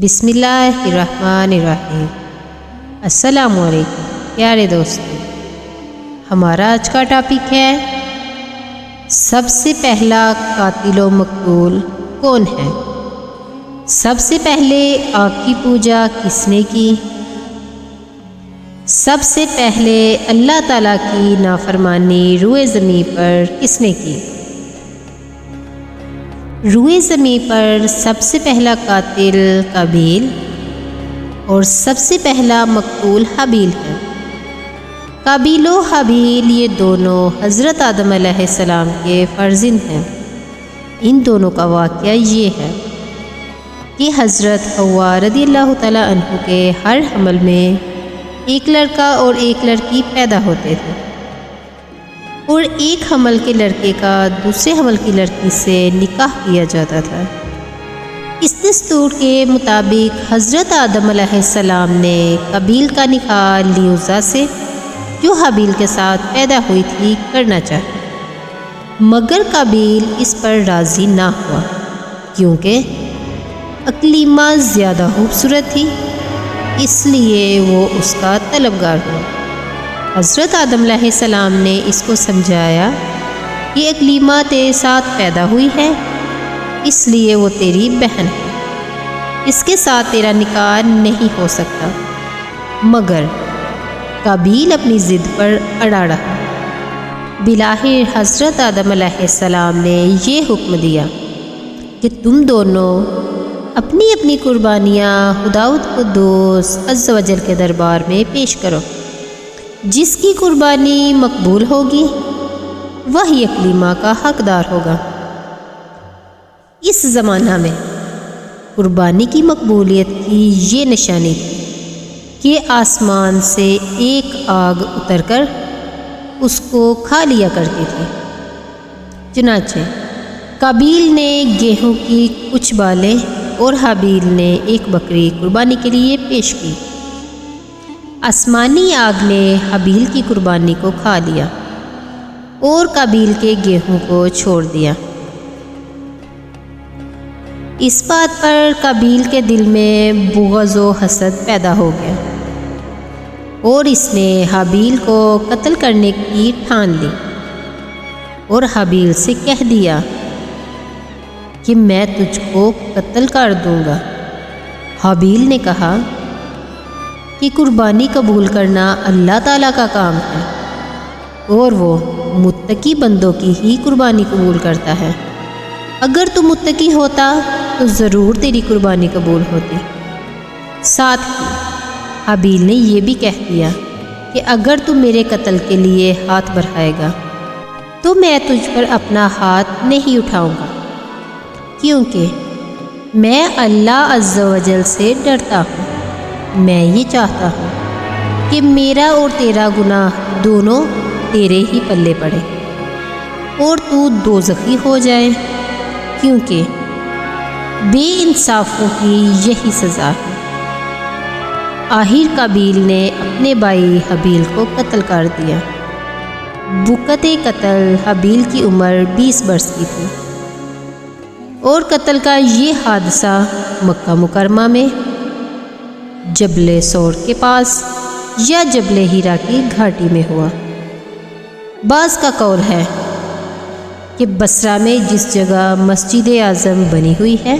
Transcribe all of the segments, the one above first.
بسم اللہ الرحمن الرحیم۔ السلام علیکم پیارے دوستو، ہمارا آج کا ٹاپک ہے سب سے پہلا قاتل و مقتول کون ہے؟ سب سے پہلے آگ کی پوجا کس نے کی؟ سب سے پہلے اللہ تعالیٰ کی نافرمانی روئے زمین پر کس نے کی؟ روئے زمین پر سب سے پہلا قاتل قابیل اور سب سے پہلا مقتول حابیل ہے۔ قابیل و حابیل یہ دونوں حضرت آدم علیہ السلام کے فرزند ہیں۔ ان دونوں کا واقعہ یہ ہے کہ حضرت حوا رضی اللہ تعالیٰ عنہ کے ہر حمل میں ایک لڑکا اور ایک لڑکی پیدا ہوتے تھے، اور ایک حمل کے لڑکے کا دوسرے حمل کی لڑکی سے نکاح کیا جاتا تھا۔ اس دستور کے مطابق حضرت آدم علیہ السلام نے قابیل کا نکاح لیوزا سے، جو حابیل کے ساتھ پیدا ہوئی تھی، کرنا چاہا، مگر قابیل اس پر راضی نہ ہوا کیونکہ اقلیمہ زیادہ خوبصورت تھی، اس لیے وہ اس کا طلبگار ہوا۔ حضرت آدم علیہ السلام نے اس کو سمجھایا کہ اقلیمہ تیرے ساتھ پیدا ہوئی ہے، اس لیے وہ تیری بہن ہے، اس کے ساتھ تیرا نکاح نہیں ہو سکتا، مگر قابیل اپنی ضد پر اڑا رہا۔ بالآخر حضرت آدم علیہ السلام نے یہ حکم دیا کہ تم دونوں اپنی اپنی قربانیاں خداوند قدوس عز و جل کے دربار میں پیش کرو۔ جس کی قربانی مقبول ہوگی وہی اقلیمہ کا حقدار ہوگا۔ اس زمانہ میں قربانی کی مقبولیت کی یہ نشانی تھی کہ آسمان سے ایک آگ اتر کر اس کو کھا لیا کرتی تھی۔ چنانچہ قابیل نے گیہوں کی کچھ بالیں اور حابیل نے ایک بکری قربانی کے لیے پیش کی۔ آسمانی آگ نے حابیل کی قربانی کو کھا لیا اور قابیل کے گیہوں کو چھوڑ دیا۔ اس بات پر قابیل کے دل میں بغض و حسد پیدا ہو گیا اور اس نے حابیل کو قتل کرنے کی ٹھان لی اور حابیل سے کہہ دیا کہ میں تجھ کو قتل کر دوں گا۔ حابیل نے کہا کہ قربانی قبول کرنا اللہ تعالیٰ کا کام ہے اور وہ متقی بندوں کی ہی قربانی قبول کرتا ہے۔ اگر تو متقی ہوتا تو ضرور تیری قربانی قبول ہوتی۔ ساتھ ہی حابیل نے یہ بھی کہہ دیا کہ اگر تو میرے قتل کے لیے ہاتھ بڑھائے گا تو میں تجھ پر اپنا ہاتھ نہیں اٹھاؤں گا، کیونکہ میں اللہ عز و جل سے ڈرتا ہوں۔ میں یہ چاہتا ہوں کہ میرا اور تیرا گناہ دونوں تیرے ہی پلے پڑے اور تو دوزخی ہو جائے، کیونکہ بے انصافوں کی یہی سزا ہے۔ آخر قابیل نے اپنے بھائی حابیل کو قتل کر دیا۔ وقت قتل حابیل کی عمر 20 برس کی تھی اور قتل کا یہ حادثہ مکہ مکرمہ میں جبل سور کے پاس یا جبل ہیرا کی گھاٹی میں ہوا۔ بعض کا قول ہے کہ بصرہ میں جس جگہ مسجد اعظم بنی ہوئی ہے،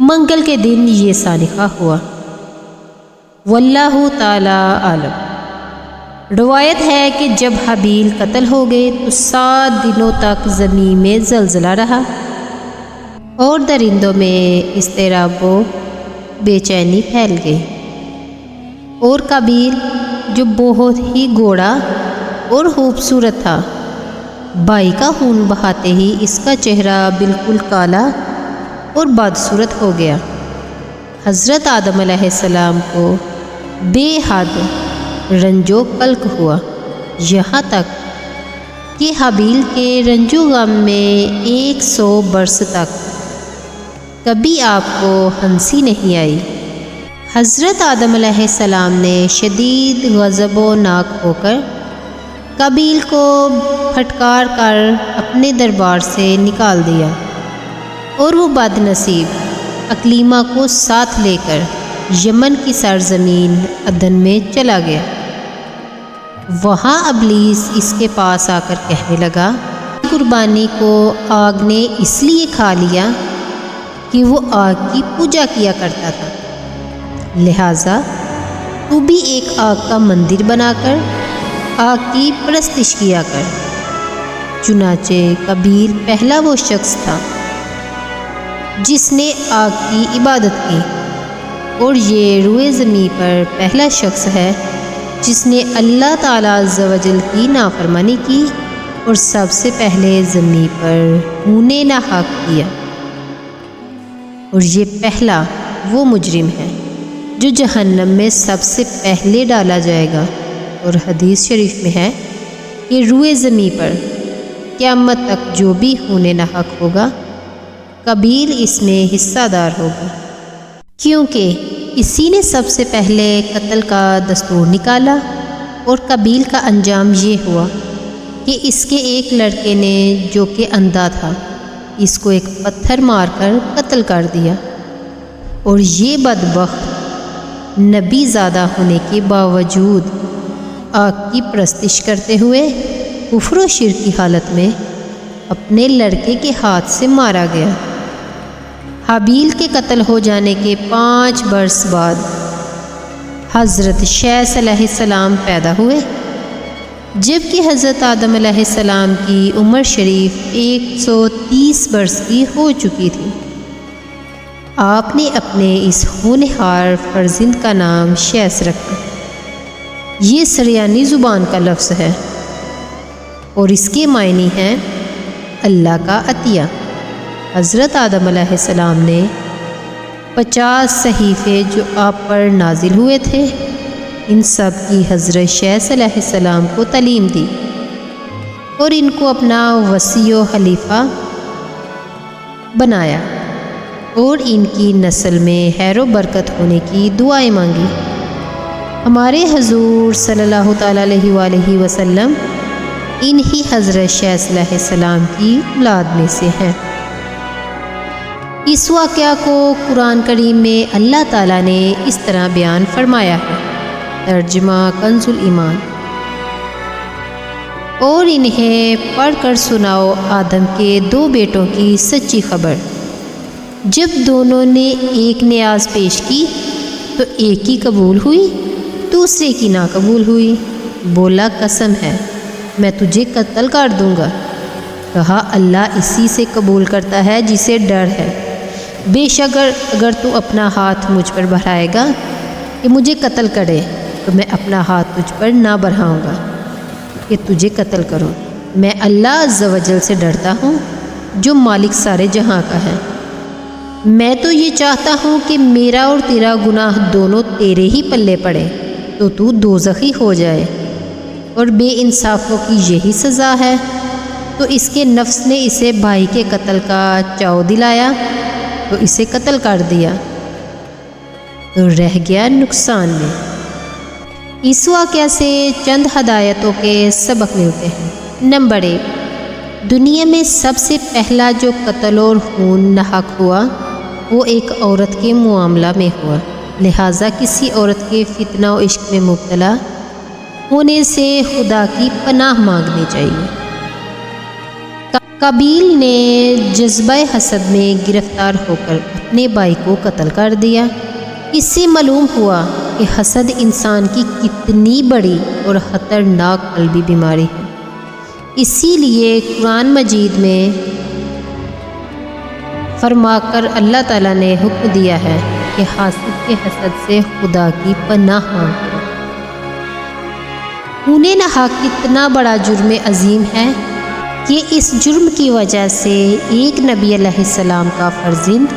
منگل کے دن یہ سانحہ ہوا۔ واللہ تعالی عالم۔ روایت ہے کہ جب حابیل قتل ہو گئے تو 7 دنوں تک زمین میں زلزلہ رہا اور درندوں میں اضطراب و بے چینی پھیل گئی، اور قابیل جو بہت ہی گوڑا اور خوبصورت تھا، بھائی کا خون بہاتے ہی اس کا چہرہ بالکل کالا اور بدصورت ہو گیا۔ حضرت آدم علیہ السلام کو بے حد رنج و قلق ہوا، یہاں تک کہ حابیل کے رنج و غم میں 100 برس تک کبھی آپ کو ہنسی نہیں آئی۔ حضرت آدم علیہ السلام نے شدید غضب و ناک ہو کر قابیل کو پھٹکار کر اپنے دربار سے نکال دیا، اور وہ بد نصیب اکلیمہ کو ساتھ لے کر یمن کی سرزمین عدن میں چلا گیا۔ وہاں ابلیس اس کے پاس آ کر کہنے لگا، قربانی کو آگ نے اس لیے کھا لیا کہ وہ آگ کی پوجا کیا کرتا تھا، لہٰذا تو بھی ایک آگ کا مندر بنا کر آگ کی پرستش کیا کر۔ چنانچہ قابیل پہلا وہ شخص تھا جس نے آگ کی عبادت کی، اور یہ روئے زمین پر پہلا شخص ہے جس نے اللہ تعالیٰ عز و جل کی نافرمانی کی اور سب سے پہلے زمین پر خون ناحق کیا، اور یہ پہلا وہ مجرم ہے جو جہنم میں سب سے پہلے ڈالا جائے گا۔ اور حدیث شریف میں ہے کہ روئے زمین پر قیامت تک جو بھی خون ناحق ہوگا قابیل اس میں حصہ دار ہوگا، کیونکہ اسی نے سب سے پہلے قتل کا دستور نکالا، اور قابیل کا انجام یہ ہوا کہ اس کے ایک لڑکے نے جو کہ اندھا تھا اس کو ایک پتھر مار کر قتل کر دیا، اور یہ بدبخت نبی زادہ ہونے کے باوجود آگ کی پرستش کرتے ہوئے کفر و شرک کی حالت میں اپنے لڑکے کے ہاتھ سے مارا گیا۔ حابیل کے قتل ہو جانے کے 5 برس بعد حضرت شیث علیہ السلام پیدا ہوئے، جبکہ حضرت آدم علیہ السلام کی عمر شریف 130 برس کی ہو چکی تھی۔ آپ نے اپنے اس ہونہار فرزند کا نام شیث رکھا۔ یہ سریانی زبان کا لفظ ہے اور اس کے معنی ہیں اللہ کا عطیہ۔ حضرت آدم علیہ السلام نے 50 صحیفے جو آپ پر نازل ہوئے تھے، ان سب کی حضرت شیث علیہ السلام کو تعلیم دی اور ان کو اپنا وصی و خلیفہ بنایا، اور ان کی نسل میں خیر و برکت ہونے کی دعائیں مانگی۔ ہمارے حضور صلی اللہ تعالیٰ علیہ وآلہ وسلم انہی حضرت شیث علیہ السلام کی اولاد میں سے ہیں۔ اس واقعہ کو قرآن کریم میں اللہ تعالیٰ نے اس طرح بیان فرمایا ہے، ترجمہ کنز الایمان، اور انہیں پڑھ کر سناؤ آدم کے 2 بیٹوں کی سچی خبر۔ جب دونوں نے ایک نیاز پیش کی تو ایک کی قبول ہوئی، دوسرے کی نہ قبول ہوئی۔ بولا قسم ہے میں تجھے قتل کر دوں گا۔ کہا اللہ اسی سے قبول کرتا ہے جسے ڈر ہے، بے شک اگر تو اپنا ہاتھ مجھ پر بڑھائے گا کہ مجھے قتل کرے تو میں اپنا ہاتھ تجھ پر نہ بڑھاؤں گا کہ تجھے قتل کروں۔ میں اللہ عز و جل سے ڈرتا ہوں جو مالک سارے جہاں کا ہے۔ میں تو یہ چاہتا ہوں کہ میرا اور تیرا گناہ دونوں تیرے ہی پلے پڑے تو دوزخی ہو جائے، اور بے انصافوں کی یہی سزا ہے۔ تو اس کے نفس نے اسے بھائی کے قتل کا چاؤ دلایا تو اسے قتل کر دیا، تو رہ گیا نقصان میں۔ اس واقعہ سے چند ہدایتوں کے سبق ملتے ہیں۔ نمبر 1، دنیا میں سب سے پہلا جو قتل اور خون ناحق ہوا وہ ایک عورت کے معاملہ میں ہوا، لہٰذا کسی عورت کے فتنہ و عشق میں مبتلا ہونے سے خدا کی پناہ مانگنی چاہیے۔ قابیل نے جذبہ حسد میں گرفتار ہو کر اپنے بھائی کو قتل کر دیا۔ اس سے معلوم ہوا کہ حسد انسان کی کتنی بڑی اور خطرناک قلبی بیماری ہے۔ اسی لیے قرآن مجید میں فرما کر اللہ تعالیٰ نے حکم دیا ہے کہ حاسد کے حسد سے خدا کی پناہ مانگو۔ خون ناحق کتنا بڑا جرم عظیم ہے کہ اس جرم کی وجہ سے ایک نبی علیہ السلام کا فرزند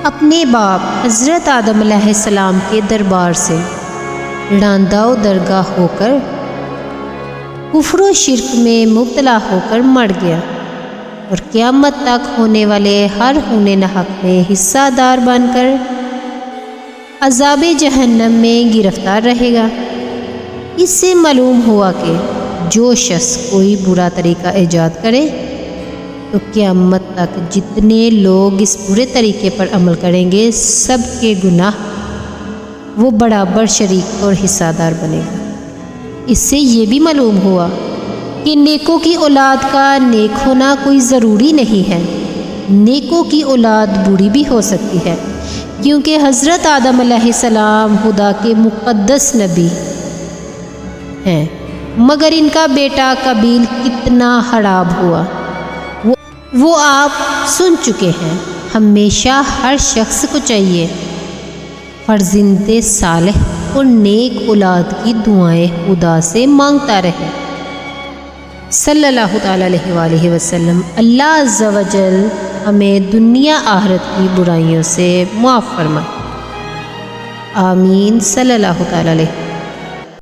اپنے باپ حضرت آدم علیہ السلام کے دربار سے راندہ و درگاہ ہو کر کفر و شرک میں مبتلا ہو کر مر گیا، اور قیامت تک ہونے والے ہر خون ناحق میں حصہ دار بن کر عذاب جہنم میں گرفتار رہے گا۔ اس سے معلوم ہوا کہ جو شخص کوئی برا طریقہ ایجاد کرے تو قیامت تک جتنے لوگ اس برے طریقے پر عمل کریں گے سب کے گناہ وہ برابر شریک اور حصہ دار بنے گا۔ اس سے یہ بھی معلوم ہوا کہ نیکوں کی اولاد کا نیک ہونا کوئی ضروری نہیں ہے، نیکوں کی اولاد بری بھی ہو سکتی ہے، کیونکہ حضرت آدم علیہ السلام خدا کے مقدس نبی ہیں، مگر ان کا بیٹا قابیل کتنا خراب ہوا وہ آپ سن چکے ہیں۔ ہمیشہ ہر شخص کو چاہیے فرزند صالح اور نیک اولاد کی دعائیں خدا سے مانگتا رہے۔ صلی اللہ تعالیٰ علیہ وآلہ وسلم۔ اللہ عز و جل ہمیں دنیا آخرت کی برائیوں سے معاف فرمائے، آمین۔ صلی اللہ تعالیٰ علیہ